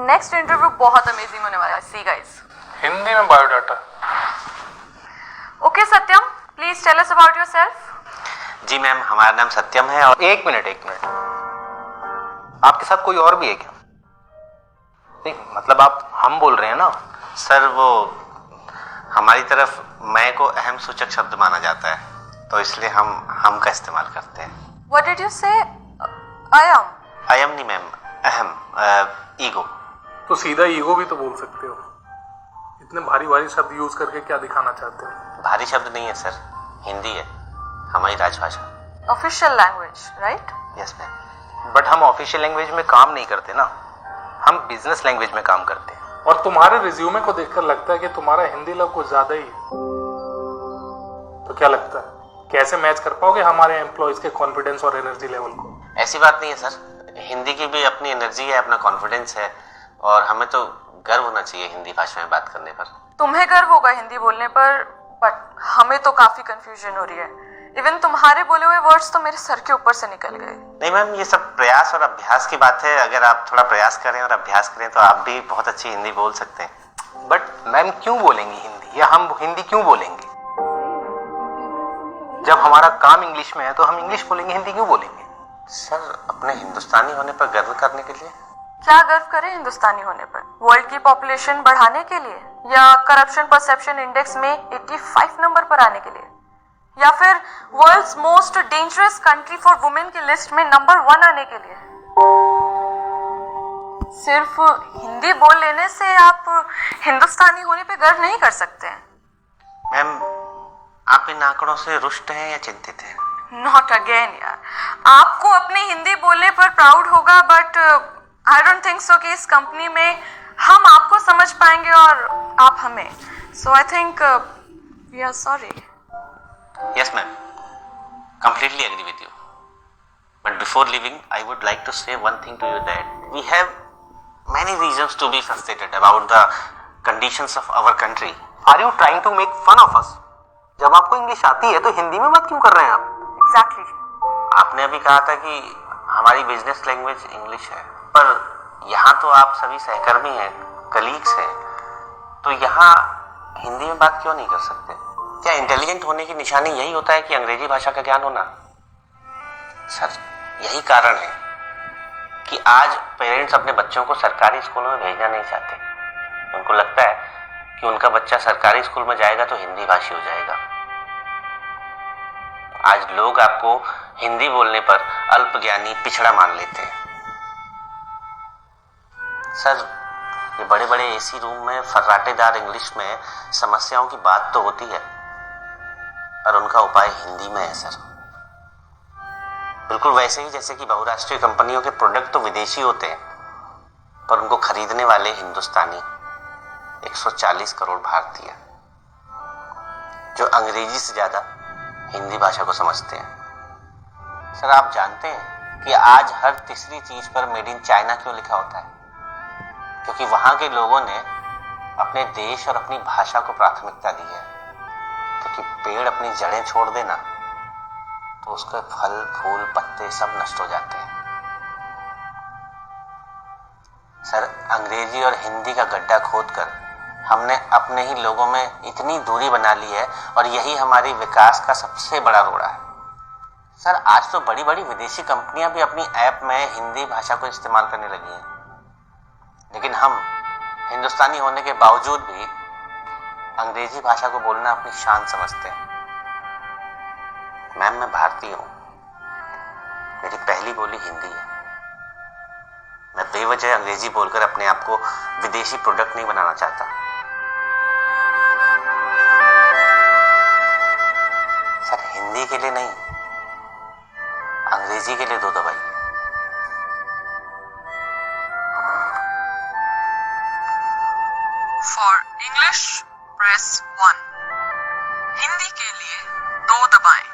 Next interview बहुत amazing होने वाला है, सी गाइस। हिंदी में biodata. Okay Satyam, please tell us about yourself. जी मैम, हमारा नाम सत्यम है। और एक मिनट, आपके साथ कोई और भी है क्या? नहीं मतलब आप हम बोल रहे हैं ना। सर वो हमारी तरफ मैं को अहम सूचक शब्द माना जाता है, तो इसलिए हम का इस्तेमाल करते हैं। व्हाट डिड यू से? आई एम नहीं मैम, अहम, ईगो। तो सीधा ईगो भी तो बोल सकते हो। इतने भारी भारी शब्द यूज करके क्या दिखाना चाहते हो? भारी शब्द नहीं है सर, हिंदी है हमारी राजभाषा। Official language, right? Yes ma'am. But हम ऑफिशियल लैंग्वेज में काम नहीं करते ना, हम बिजनेस लैंग्वेज में काम करते हैं। और तुम्हारे रिज्यूमे को देखकर लगता है कि तुम्हारा हिंदी लेवल कुछ ज्यादा ही है। तो क्या लगता है कैसे मैच कर पाओगे हमारे एम्प्लॉयज के कॉन्फिडेंस और एनर्जी लेवल को? ऐसी बात नहीं है सर, हिंदी की भी अपनी एनर्जी है, अपना कॉन्फिडेंस है, और हमें तो गर्व होना चाहिए हिंदी भाषा में बात करने पर। तुम्हें गर्व होगा हिंदी बोलने पर, बट हमें तो काफी कंफ्यूजन हो रही है। इवन तुम्हारे बोले हुए वर्ड्स तो मेरे सर के ऊपर से निकल गए। नहीं मैम, ये सब प्रयास और अभ्यास की बात है। अगर आप थोड़ा प्रयास करें और अभ्यास करें तो आप भी बहुत अच्छी हिंदी बोल सकते हैं। बट मैम क्यों बोलेंगी हिंदी, या हम हिंदी क्यों बोलेंगे? जब हमारा काम इंग्लिश में है तो हम इंग्लिश बोलेंगे, हिंदी क्यों बोलेंगे? सर अपने हिंदुस्तानी होने पर गर्व करने के लिए। क्या गर्व करें हिंदुस्तानी होने पर? वर्ल्ड की पॉपुलेशन बढ़ाने के लिए, या करप्शन परसेप्शन इंडेक्स में 85 नंबर पर आने के लिए, या फिर world's most dangerous country for women की लिस्ट में नंबर 1 आने के लिए? सिर्फ हिंदी बोल लेने से आप हिंदुस्तानी होने पे गर्व नहीं कर सकते हैं। मैम, आप इन आंकड़ों से रुष्ट हैं या चिंतित हैं? नॉट अगेन यार, आपको अपनी हिंदी बोलने पर प्राउड होगा, but I don't think so कि इस कंपनी में हम आपको समझ पाएंगे और आप हमें। So I think we are sorry. Yes ma'am, completely agree with you. But before leaving, I would like to say one thing to you, that we have many reasons to be frustrated about the conditions of our country. Are you trying to make fun of us? जब आपको English आती है तो हिंदी में बात क्यों कर रहे हैं आप? Exactly. आपने अभी कहा था कि हमारी बिजनेस लैंग्वेज इंग्लिश है, पर यहाँ तो आप सभी सहकर्मी हैं, कलीग्स हैं, तो यहाँ हिंदी में बात क्यों नहीं कर सकते? क्या इंटेलिजेंट होने की निशानी यही होता है कि अंग्रेजी भाषा का ज्ञान होना? सर यही कारण है कि आज पेरेंट्स अपने बच्चों को सरकारी स्कूलों में भेजना नहीं चाहते। उनको लगता है कि उनका बच्चा सरकारी स्कूल में जाएगा तो हिंदी भाषी हो जाएगा। आज लोग आपको हिंदी बोलने पर अल्पज्ञानी, पिछड़ा मान लेते हैं। सर ये बड़े बड़े एसी रूम में फर्राटेदार इंग्लिश में समस्याओं की बात तो होती है, पर उनका उपाय हिंदी में है सर। बिल्कुल वैसे ही जैसे कि बहुराष्ट्रीय कंपनियों के प्रोडक्ट तो विदेशी होते हैं, पर उनको खरीदने वाले हिंदुस्तानी 140 करोड़ भारतीय, जो अंग्रेजी से ज्यादा हिंदी भाषा को समझते हैं। सर आप जानते हैं कि आज हर तीसरी चीज पर मेड इन चाइना क्यों लिखा होता है? क्योंकि वहां के लोगों ने अपने देश और अपनी भाषा को प्राथमिकता दी है। क्योंकि पेड़ अपनी जड़ें छोड़ देना तो उसके फल, फूल, पत्ते सब नष्ट हो जाते हैं। सर अंग्रेजी और हिंदी का गड्ढा खोदकर हमने अपने ही लोगों में इतनी दूरी बना ली है, और यही हमारी विकास का सबसे बड़ा रोड़ा है। सर आज तो बड़ी बड़ी विदेशी कंपनियां भी अपनी ऐप में हिंदी भाषा को इस्तेमाल करने लगी हैं, लेकिन हम हिंदुस्तानी होने के बावजूद भी अंग्रेजी भाषा को बोलना अपनी शान समझते हैं। मैम मैं भारतीय हूं, मेरी पहली बोली हिंदी है। मैं बेवजह अंग्रेजी बोलकर अपने आप को विदेशी प्रोडक्ट नहीं बनाना चाहता। सर हिंदी के लिए नहीं, अंग्रेजी के लिए दो दवाई। फॉर इंग्लिश प्रेस 1, हिंदी के लिए 2 दबाएं।